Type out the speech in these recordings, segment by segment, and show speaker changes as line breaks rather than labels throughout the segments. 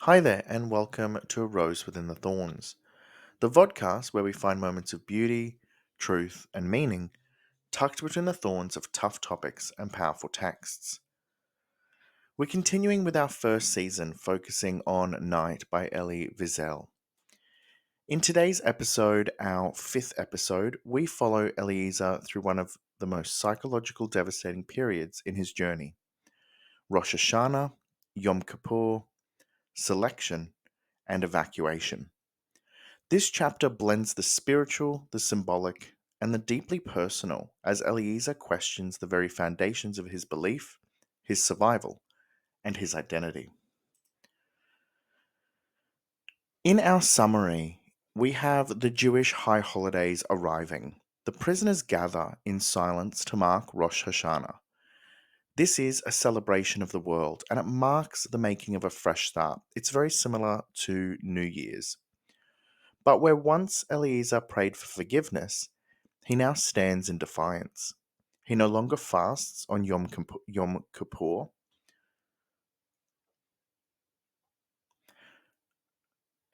Hi there, and welcome to A Rose Within the Thorns, the vodcast where we find moments of beauty, truth, and meaning tucked between the thorns of tough topics and powerful texts. We're continuing with our first season, focusing on Night by Elie Wiesel. In today's episode, our fifth episode, we follow Eliezer through one of the most psychological devastating periods in his journey: Rosh Hashanah, Yom Kippur, selection, and evacuation. This chapter blends the spiritual, the symbolic, and the deeply personal as Eliezer questions the very foundations of his belief, his survival, and his identity. In our summary, we have the Jewish high holidays arriving. The prisoners gather in silence to mark Rosh Hashanah. This is a celebration of the world, and it marks the making of a fresh start. It's very similar to New Year's. But where once Eliezer prayed for forgiveness, he now stands in defiance. He no longer fasts on Yom Kippur.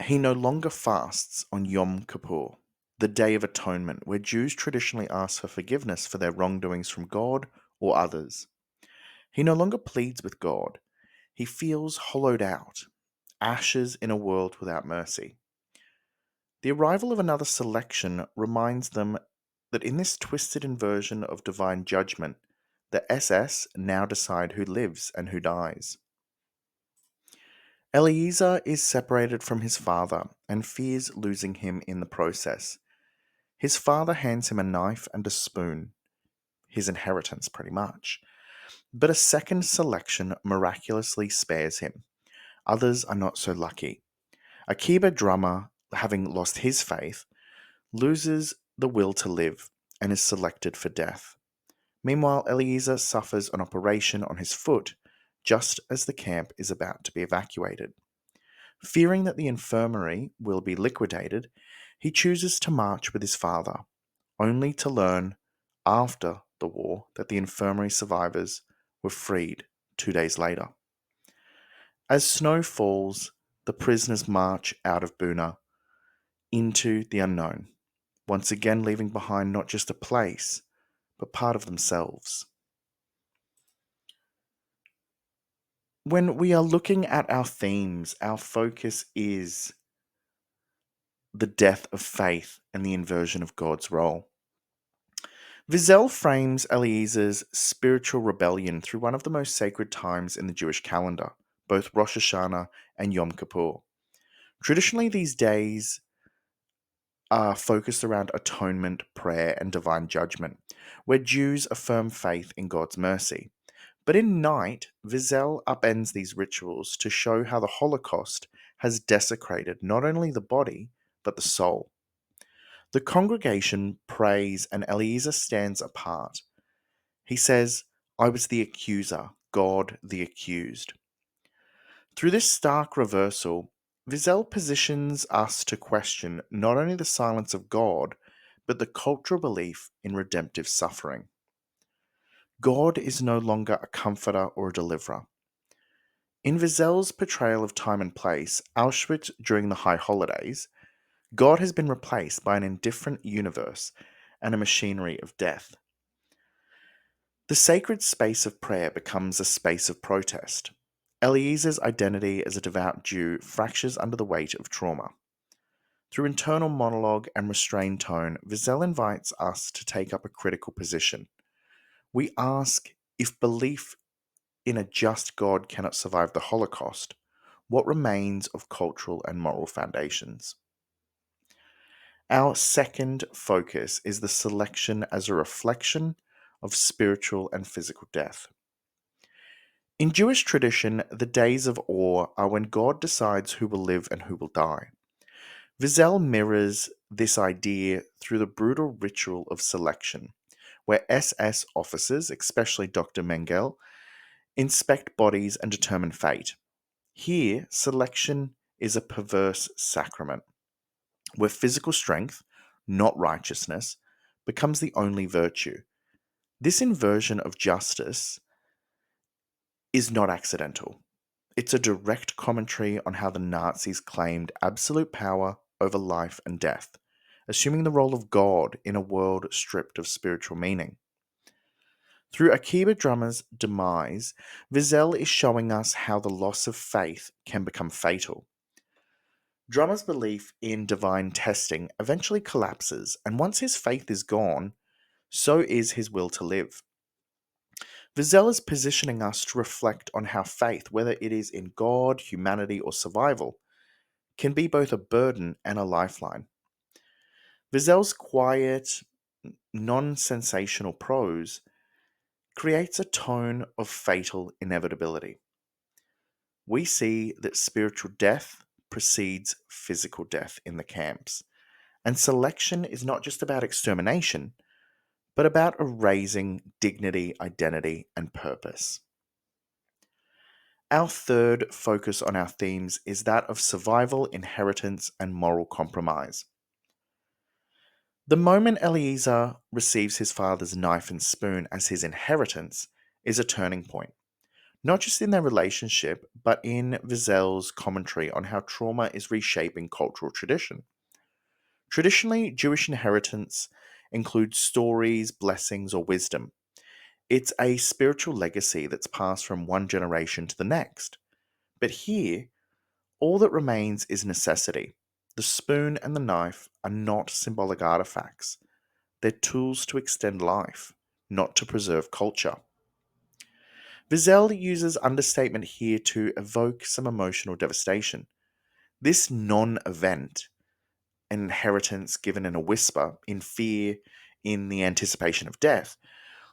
He no longer fasts on Yom Kippur, the Day of Atonement, where Jews traditionally ask for forgiveness for their wrongdoings from God or others. He no longer pleads with God. He feels hollowed out, ashes in a world without mercy. The arrival of another selection reminds them that in this twisted inversion of divine judgment, the SS now decide who lives and who dies. Eliezer is separated from his father and fears losing him in the process. His father hands him a knife and a spoon, his inheritance pretty much. But a second selection miraculously spares him. Others are not so lucky. A keyboard drummer, having lost his faith, loses the will to live and is selected for death. Meanwhile, Eliezer suffers an operation on his foot just as the camp is about to be evacuated. Fearing that the infirmary will be liquidated, he chooses to march with his father, only to learn after the war that the infirmary survivors were freed 2 days later. As snow falls, the prisoners march out of Buna into the unknown, once again leaving behind not just a place, but part of themselves. When we are looking at our themes, our focus is the death of faith and the inversion of God's role. Wiesel frames Eliezer's spiritual rebellion through one of the most sacred times in the Jewish calendar, both Rosh Hashanah and Yom Kippur. Traditionally, these days are focused around atonement, prayer, and divine judgment, where Jews affirm faith in God's mercy. But in Night, Wiesel upends these rituals to show how the Holocaust has desecrated not only the body, but the soul. The congregation prays and Eliezer stands apart. He says, "I was the accuser, God the accused." Through this stark reversal, Wiesel positions us to question not only the silence of God, but the cultural belief in redemptive suffering. God is no longer a comforter or a deliverer. In Wiesel's portrayal of time and place, Auschwitz during the High Holidays, God has been replaced by an indifferent universe and a machinery of death. The sacred space of prayer becomes a space of protest. Eliezer's identity as a devout Jew fractures under the weight of trauma. Through internal monologue and restrained tone, Wiesel invites us to take up a critical position. We ask, if belief in a just God cannot survive the Holocaust, what remains of cultural and moral foundations? Our second focus is the selection as a reflection of spiritual and physical death. In Jewish tradition, the days of awe are when God decides who will live and who will die. Wiesel mirrors this idea through the brutal ritual of selection, where SS officers, especially Dr. Mengele, inspect bodies and determine fate. Here, selection is a perverse sacrament, where physical strength, not righteousness, becomes the only virtue. This inversion of justice is not accidental. It's a direct commentary on how the Nazis claimed absolute power over life and death, assuming the role of God in a world stripped of spiritual meaning. Through Akiba Drummer's demise, Wiesel is showing us how the loss of faith can become fatal. Drummer's belief in divine testing eventually collapses, and once his faith is gone, so is his will to live. Wiesel is positioning us to reflect on how faith, whether it is in God, humanity, or survival, can be both a burden and a lifeline. Wiesel's quiet, non sensational prose creates a tone of fatal inevitability. We see that spiritual death precedes physical death in the camps, and selection is not just about extermination, but about erasing dignity, identity, and purpose. Our third focus on our themes is that of survival, inheritance, and moral compromise. The moment Eliezer receives his father's knife and spoon as his inheritance is a turning point, not just in their relationship, but in Wiesel's commentary on how trauma is reshaping cultural tradition. Traditionally, Jewish inheritance includes stories, blessings, or wisdom. It's a spiritual legacy that's passed from one generation to the next. But here, all that remains is necessity. The spoon and the knife are not symbolic artifacts. They're tools to extend life, not to preserve culture. Wiesel uses understatement here to evoke some emotional devastation. This non event, an inheritance given in a whisper, in fear, in the anticipation of death,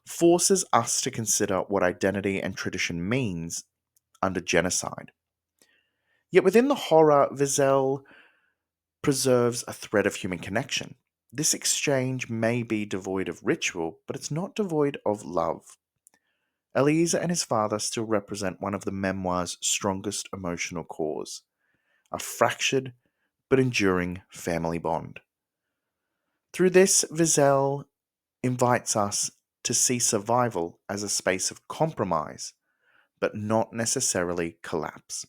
forces us to consider what identity and tradition means under genocide. Yet within the horror, Wiesel preserves a thread of human connection. This exchange may be devoid of ritual, but it's not devoid of love. Eliezer and his father still represent one of the memoir's strongest emotional cores, a fractured but enduring family bond. Through this, Wiesel invites us to see survival as a space of compromise, but not necessarily collapse.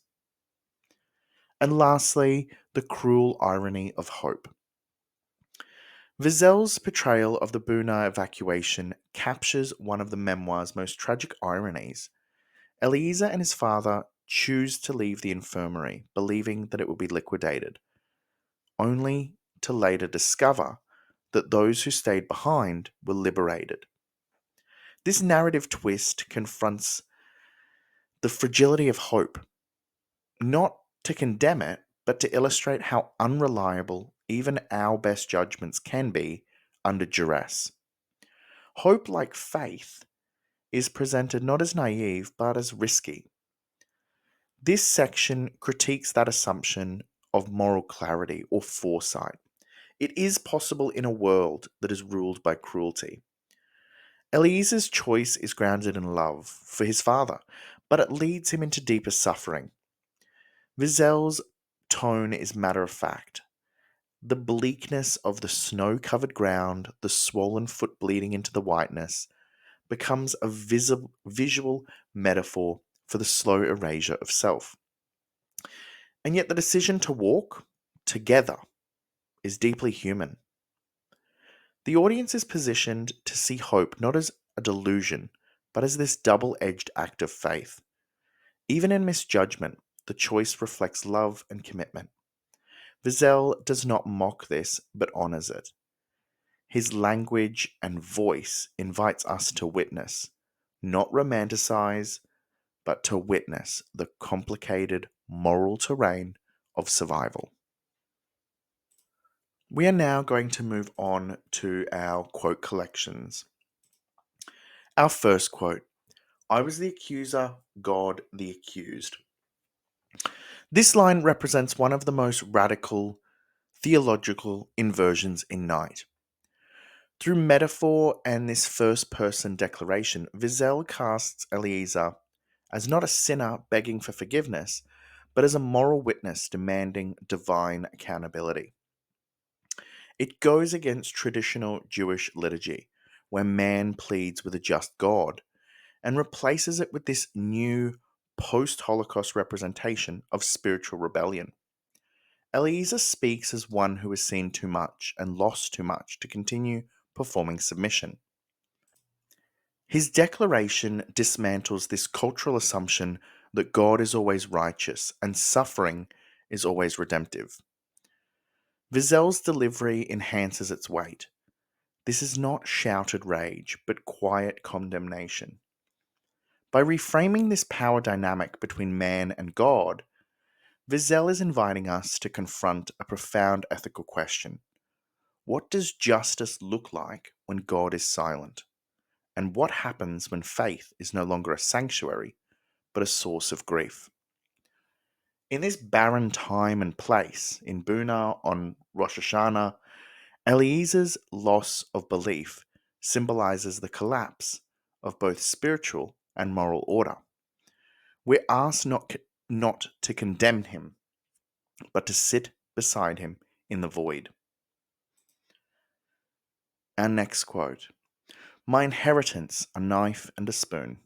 And lastly, the cruel irony of hope. Wiesel's portrayal of the Buna evacuation captures one of the memoir's most tragic ironies. Eliezer and his father choose to leave the infirmary, believing that it will be liquidated, only to later discover that those who stayed behind were liberated. This narrative twist confronts the fragility of hope, not to condemn it, but to illustrate how unreliable even our best judgments can be under duress. Hope, like faith, is presented not as naive, but as risky. This section critiques that assumption of moral clarity or foresight. It is possible in a world that is ruled by cruelty. Eliezer's choice is grounded in love for his father, but it leads him into deeper suffering. Wiesel's tone is matter of fact. The bleakness of the snow-covered ground, the swollen foot bleeding into the whiteness, becomes a visual metaphor for the slow erasure of self. And yet the decision to walk together is deeply human. The audience is positioned to see hope not as a delusion, but as this double-edged act of faith. Even in misjudgment, the choice reflects love and commitment. Wiesel does not mock this, but honors it. His language and voice invites us to witness, not romanticize, but to witness the complicated moral terrain of survival. We are now going to move on to our quote collections. Our first quote: I was the accuser, God the accused. This line represents one of the most radical theological inversions in Night. Through metaphor and this first person declaration, Wiesel casts Eliezer as not a sinner begging for forgiveness, but as a moral witness demanding divine accountability. It goes against traditional Jewish liturgy, where man pleads with a just God, and replaces it with this new post-Holocaust representation of spiritual rebellion. Eliezer speaks as one who has seen too much and lost too much to continue performing submission. His declaration dismantles this cultural assumption that God is always righteous and suffering is always redemptive. Wiesel's delivery enhances its weight. This is not shouted rage, but quiet condemnation. By reframing this power dynamic between man and God, Wiesel is inviting us to confront a profound ethical question. What does justice look like when God is silent? And what happens when faith is no longer a sanctuary, but a source of grief? In this barren time and place, in Buna on Rosh Hashanah, Eliezer's loss of belief symbolizes the collapse of both spiritual and moral order. We're asked not to condemn him, but to sit beside him in the void. Our next quote: "My inheritance, a knife and a spoon."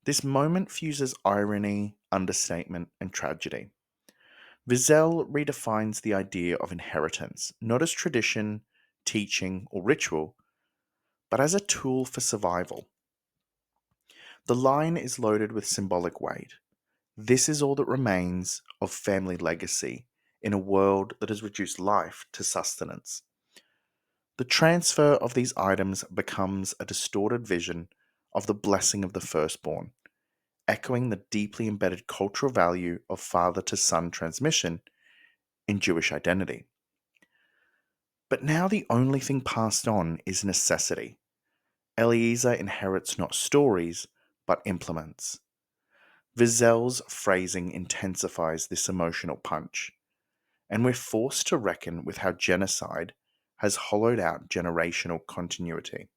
This moment fuses irony, understatement, and tragedy. Wiesel redefines the idea of inheritance, not as tradition, teaching, or ritual, but as a tool for survival. The line is loaded with symbolic weight. This is all that remains of family legacy in a world that has reduced life to sustenance. The transfer of these items becomes a distorted vision of the blessing of the firstborn, echoing the deeply embedded cultural value of father to son transmission in Jewish identity. But now the only thing passed on is necessity. Eliezer inherits not stories, but implements. Wiesel's phrasing intensifies this emotional punch, and we're forced to reckon with how genocide has hollowed out generational continuity.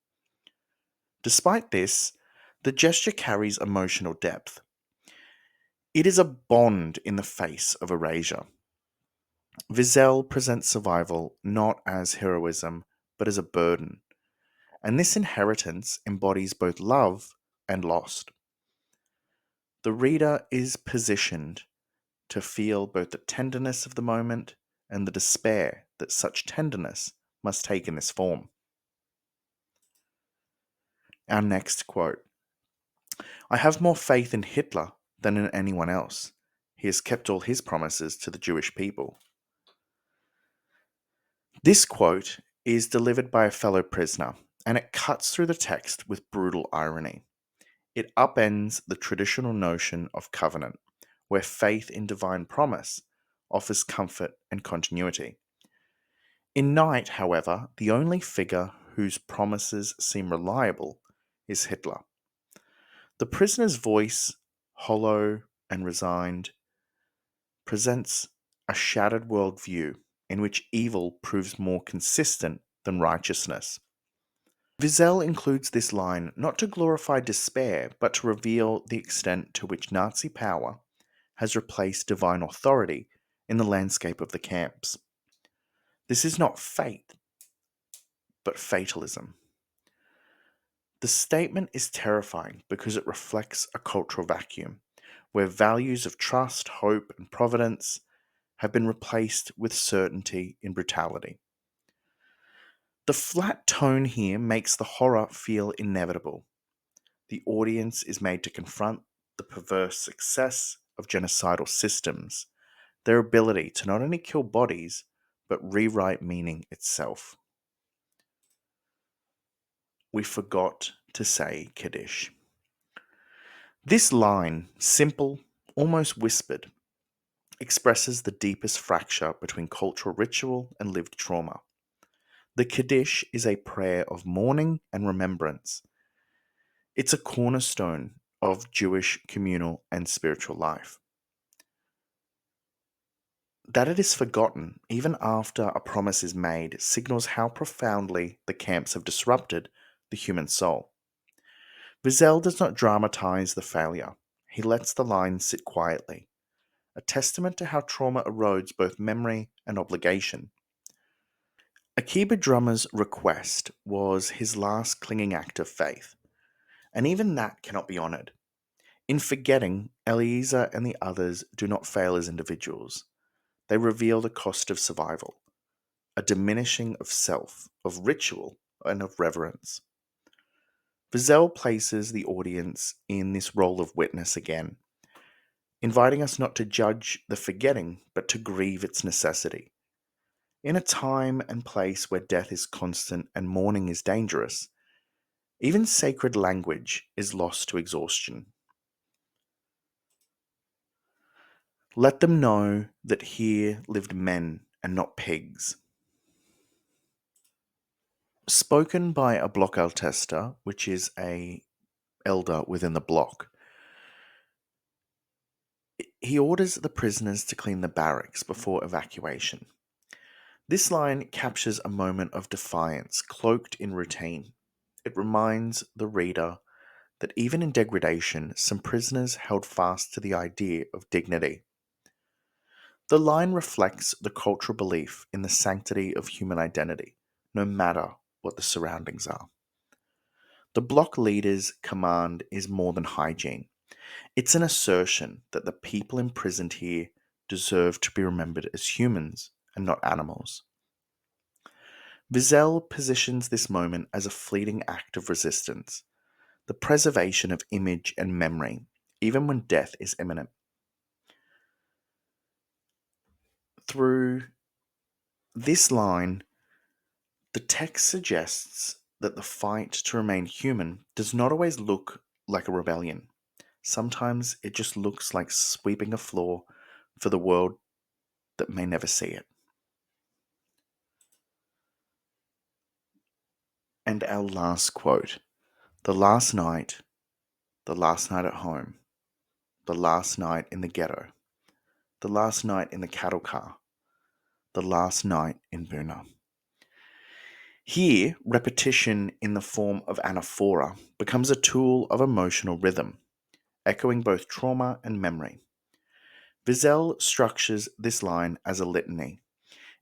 Despite this, the gesture carries emotional depth. It is a bond in the face of erasure. Wiesel presents survival not as heroism, but as a burden, and this inheritance embodies both love and loss. The reader is positioned to feel both the tenderness of the moment and the despair that such tenderness must take in this form. Our next quote: "I have more faith in Hitler than in anyone else. He has kept all his promises to the Jewish people." This quote is delivered by a fellow prisoner, and it cuts through the text with brutal irony. It upends the traditional notion of covenant, where faith in divine promise offers comfort and continuity. In Night, however, the only figure whose promises seem reliable is Hitler. The prisoner's voice, hollow and resigned, presents a shattered worldview in which evil proves more consistent than righteousness. Wiesel includes this line not to glorify despair, but to reveal the extent to which Nazi power has replaced divine authority in the landscape of the camps. This is not fate, but fatalism. The statement is terrifying because it reflects a cultural vacuum, where values of trust, hope, and providence have been replaced with certainty in brutality. The flat tone here makes the horror feel inevitable. The audience is made to confront the perverse success of genocidal systems, their ability to not only kill bodies, but rewrite meaning itself. We forgot to say Kaddish. This line, simple, almost whispered, expresses the deepest fracture between cultural ritual and lived trauma. The Kaddish is a prayer of mourning and remembrance. It's a cornerstone of Jewish communal and spiritual life. That it is forgotten, even after a promise is made, signals how profoundly the camps have disrupted the human soul. Wiesel does not dramatize the failure. He lets the line sit quietly, a testament to how trauma erodes both memory and obligation. Akiba Drummer's request was his last clinging act of faith, and even that cannot be honored. In forgetting, Eliezer and the others do not fail as individuals. They reveal the cost of survival, a diminishing of self, of ritual, and of reverence. Wiesel places the audience in this role of witness again, inviting us not to judge the forgetting, but to grieve its necessity. In a time and place where death is constant and mourning is dangerous, even sacred language is lost to exhaustion. Let them know that here lived men and not pigs. Spoken by a blockaltester, which is a elder within the block. He orders the prisoners to clean the barracks before evacuation. This line captures a moment of defiance cloaked in routine. It reminds the reader that even in degradation, some prisoners held fast to the idea of dignity. The line reflects the cultural belief in the sanctity of human identity, no matter what the surroundings are. The block leader's command is more than hygiene. It's an assertion that the people imprisoned here deserve to be remembered as humans and not animals. Wiesel positions this moment as a fleeting act of resistance, the preservation of image and memory, even when death is imminent. Through this line, the text suggests that the fight to remain human does not always look like a rebellion. Sometimes it just looks like sweeping a floor for the world that may never see it. And our last quote: the last night at home, the last night in the ghetto, the last night in the cattle car, the last night in Buna. Here, repetition in the form of anaphora becomes a tool of emotional rhythm, echoing both trauma and memory. Wiesel structures this line as a litany,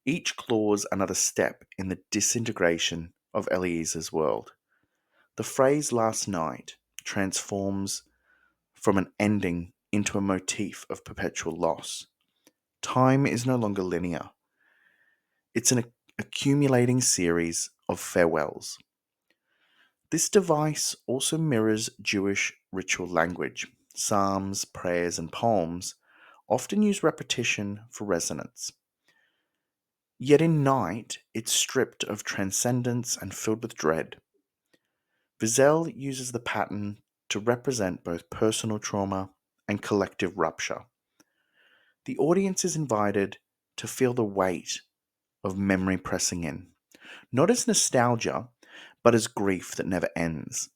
each clause another step in the disintegration of Eliezer's world. The phrase last night transforms from an ending into a motif of perpetual loss. Time is no longer linear. It's an accumulating series of farewells. This device also mirrors Jewish ritual language. Psalms, prayers, and poems often use repetition for resonance. Yet in night, it's stripped of transcendence and filled with dread. Wiesel uses the pattern to represent both personal trauma and collective rupture. The audience is invited to feel the weight of memory pressing in, not as nostalgia, but as grief that never ends.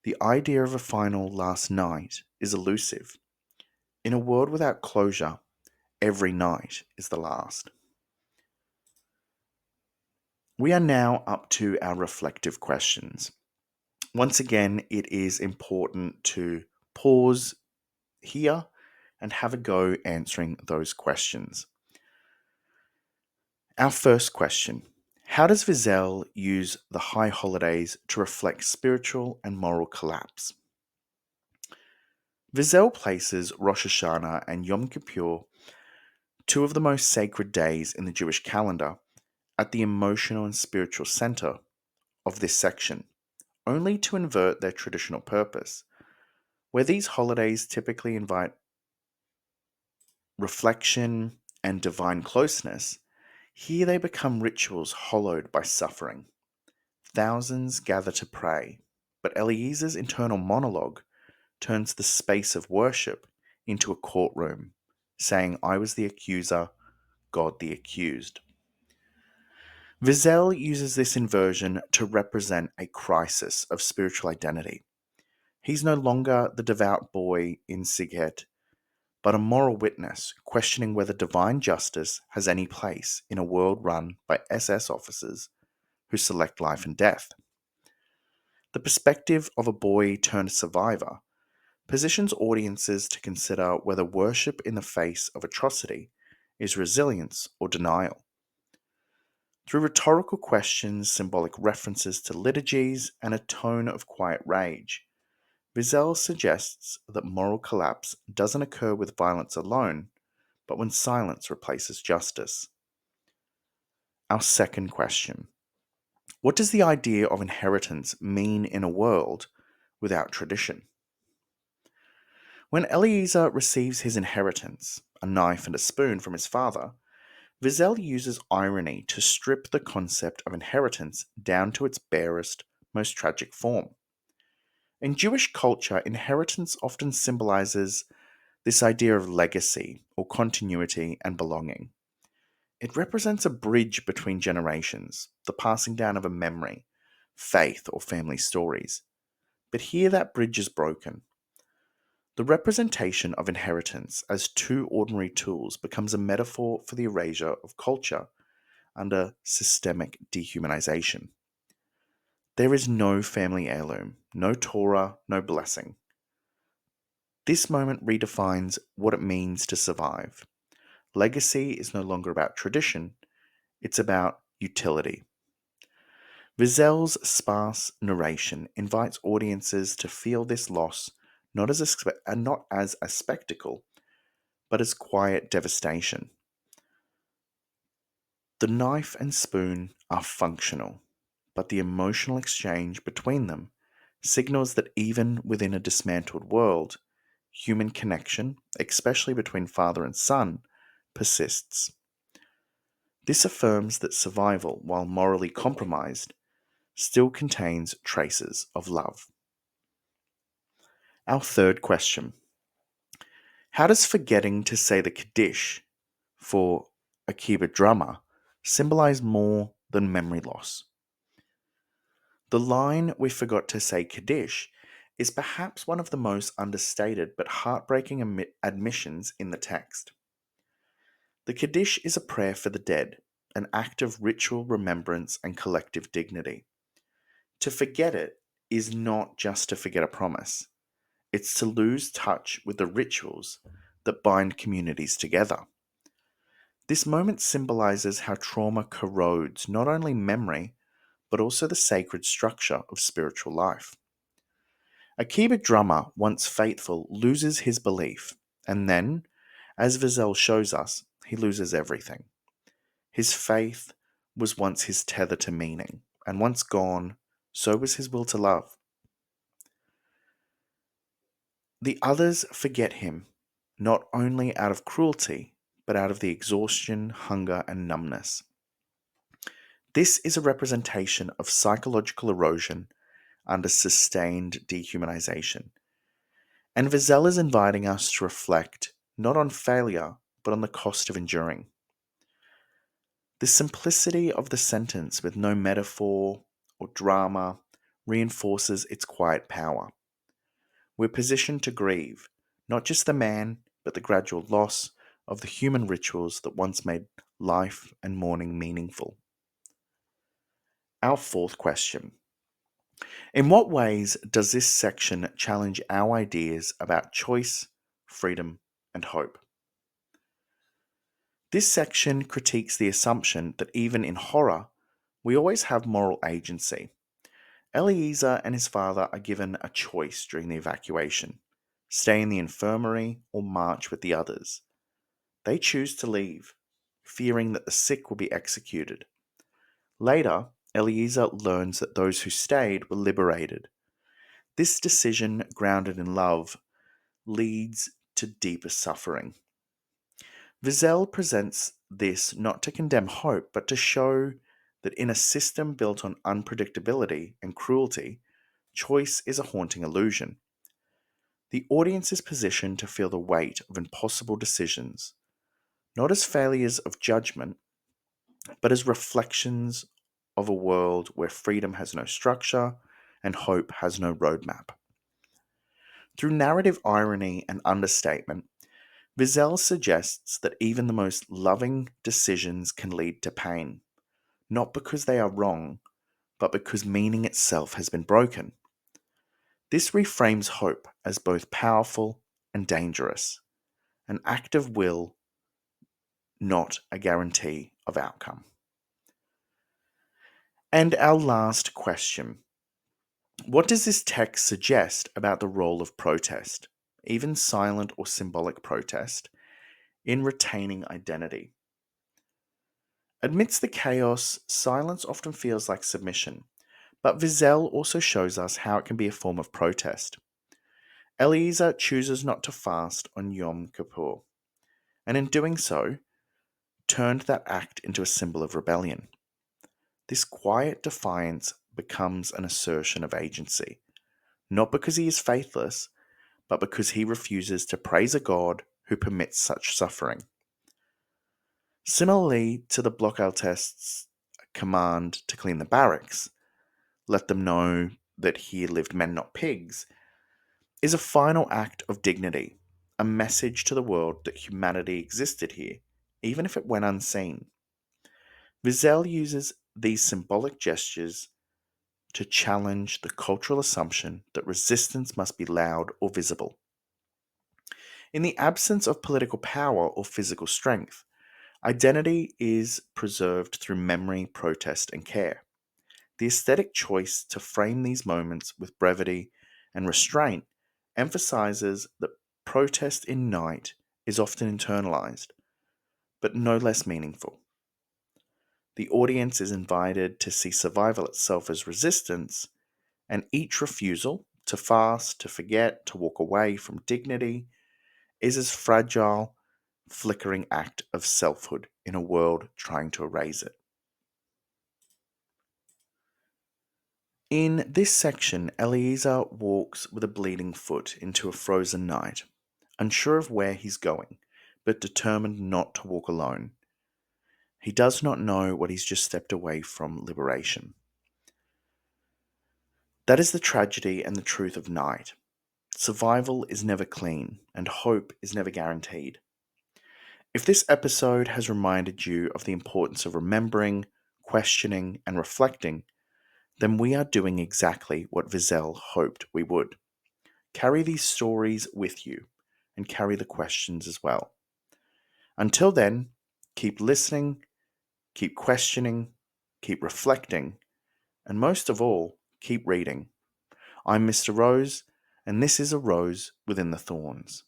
The idea of a final last night is elusive. In a world without closure, every night is the last. We are now up to our reflective questions. Once again, it is important to pause here and have a go answering those questions. Our first question: how does Wiesel use the high holidays to reflect spiritual and moral collapse? Wiesel places Rosh Hashanah and Yom Kippur, two of the most sacred days in the Jewish calendar, at the emotional and spiritual center of this section, only to invert their traditional purpose. Where these holidays typically invite reflection and divine closeness, here they become rituals hollowed by suffering. Thousands gather to pray, but Eliezer's internal monologue turns the space of worship into a courtroom, saying, "I was the accuser, God the accused." Wiesel uses this inversion to represent a crisis of spiritual identity. He's no longer the devout boy in Sighet, but a moral witness questioning whether divine justice has any place in a world run by SS officers who select life and death. The perspective of a boy turned survivor positions audiences to consider whether worship in the face of atrocity is resilience or denial. Through rhetorical questions, symbolic references to liturgies, and a tone of quiet rage, Wiesel suggests that moral collapse doesn't occur with violence alone, but when silence replaces justice. Our second question: what does the idea of inheritance mean in a world without tradition? When Eliezer receives his inheritance, a knife and a spoon from his father, Wiesel uses irony to strip the concept of inheritance down to its barest, most tragic form. In Jewish culture, inheritance often symbolizes this idea of legacy or continuity and belonging. It represents a bridge between generations, the passing down of a memory, faith, or family stories. But here that bridge is broken. The representation of inheritance as two ordinary tools becomes a metaphor for the erasure of culture under systemic dehumanization. There is no family heirloom, no Torah, no blessing. This moment redefines what it means to survive. Legacy is no longer about tradition, it's about utility. Wiesel's sparse narration invites audiences to feel this loss not as a spectacle, but as quiet devastation. The knife and spoon are functional, but the emotional exchange between them signals that even within a dismantled world, human connection, especially between father and son, persists. This affirms that survival, while morally compromised, still contains traces of love. Our third question: how does forgetting to say the Kaddish for a keyboard drummer symbolize more than memory loss? The line "we forgot to say Kaddish" is perhaps one of the most understated but heartbreaking admissions in the text. The Kaddish is a prayer for the dead, an act of ritual remembrance and collective dignity. To forget it is not just to forget a promise, it's to lose touch with the rituals that bind communities together. This moment symbolizes how trauma corrodes not only memory, but also the sacred structure of spiritual life. A keyboard drummer, once faithful, loses his belief, and then, as Wiesel shows us, he loses everything. His faith was once his tether to meaning, and once gone, so was his will to love. The others forget him, not only out of cruelty, but out of the exhaustion, hunger, and numbness. This is a representation of psychological erosion under sustained dehumanization. And Wiesel is inviting us to reflect not on failure, but on the cost of enduring. The simplicity of the sentence with no metaphor or drama reinforces its quiet power. We're positioned to grieve, not just the man, but the gradual loss of the human rituals that once made life and mourning meaningful. Our fourth question: in what ways does this section challenge our ideas about choice, freedom, and hope? This section critiques the assumption that even in horror, we always have moral agency. Eliezer and his father are given a choice during the evacuation: stay in the infirmary or march with the others. They choose to leave, fearing that the sick will be executed. Later, Eliezer learns that those who stayed were liberated. This decision, grounded in love, leads to deeper suffering. Wiesel presents this not to condemn hope, but to show that in a system built on unpredictability and cruelty, choice is a haunting illusion. The audience is positioned to feel the weight of impossible decisions, not as failures of judgment, but as reflections of a world where freedom has no structure and hope has no roadmap. Through narrative irony and understatement, Wiesel suggests that even the most loving decisions can lead to pain, not because they are wrong, but because meaning itself has been broken. This reframes hope as both powerful and dangerous, an act of will, not a guarantee of outcome. And our last question: What does this text suggest about the role of protest, even silent or symbolic protest, in retaining identity? Amidst the chaos, silence often feels like submission, but Wiesel also shows us how it can be a form of protest. Eliezer chooses not to fast on Yom Kippur, and in doing so, turned that act into a symbol of rebellion. This quiet defiance becomes an assertion of agency, not because he is faithless, but because he refuses to praise a God who permits such suffering. Similarly to the Blockaltest's command to clean the barracks, let them know that here lived men not pigs, is a final act of dignity, a message to the world that humanity existed here, even if it went unseen. Wiesel uses these symbolic gestures to challenge the cultural assumption that resistance must be loud or visible. In the absence of political power or physical strength, identity is preserved through memory, protest, and care. The aesthetic choice to frame these moments with brevity and restraint emphasizes that protest in night is often internalized, but no less meaningful. The audience is invited to see survival itself as resistance, and each refusal to fast, to forget, to walk away from dignity is as fragile, flickering act of selfhood in a world trying to erase it. In this section, Eliezer walks with a bleeding foot into a frozen night, unsure of where he's going, but determined not to walk alone. He does not know what he's just stepped away from liberation. That is the tragedy and the truth of night. Survival is never clean, and hope is never guaranteed. If this episode has reminded you of the importance of remembering, questioning, and reflecting, then we are doing exactly what Wiesel hoped we would. Carry these stories with you, and carry the questions as well. Until then, keep listening, keep questioning, keep reflecting, and most of all, keep reading. I'm Mr. Rose, and this is A Rose Within the Thorns.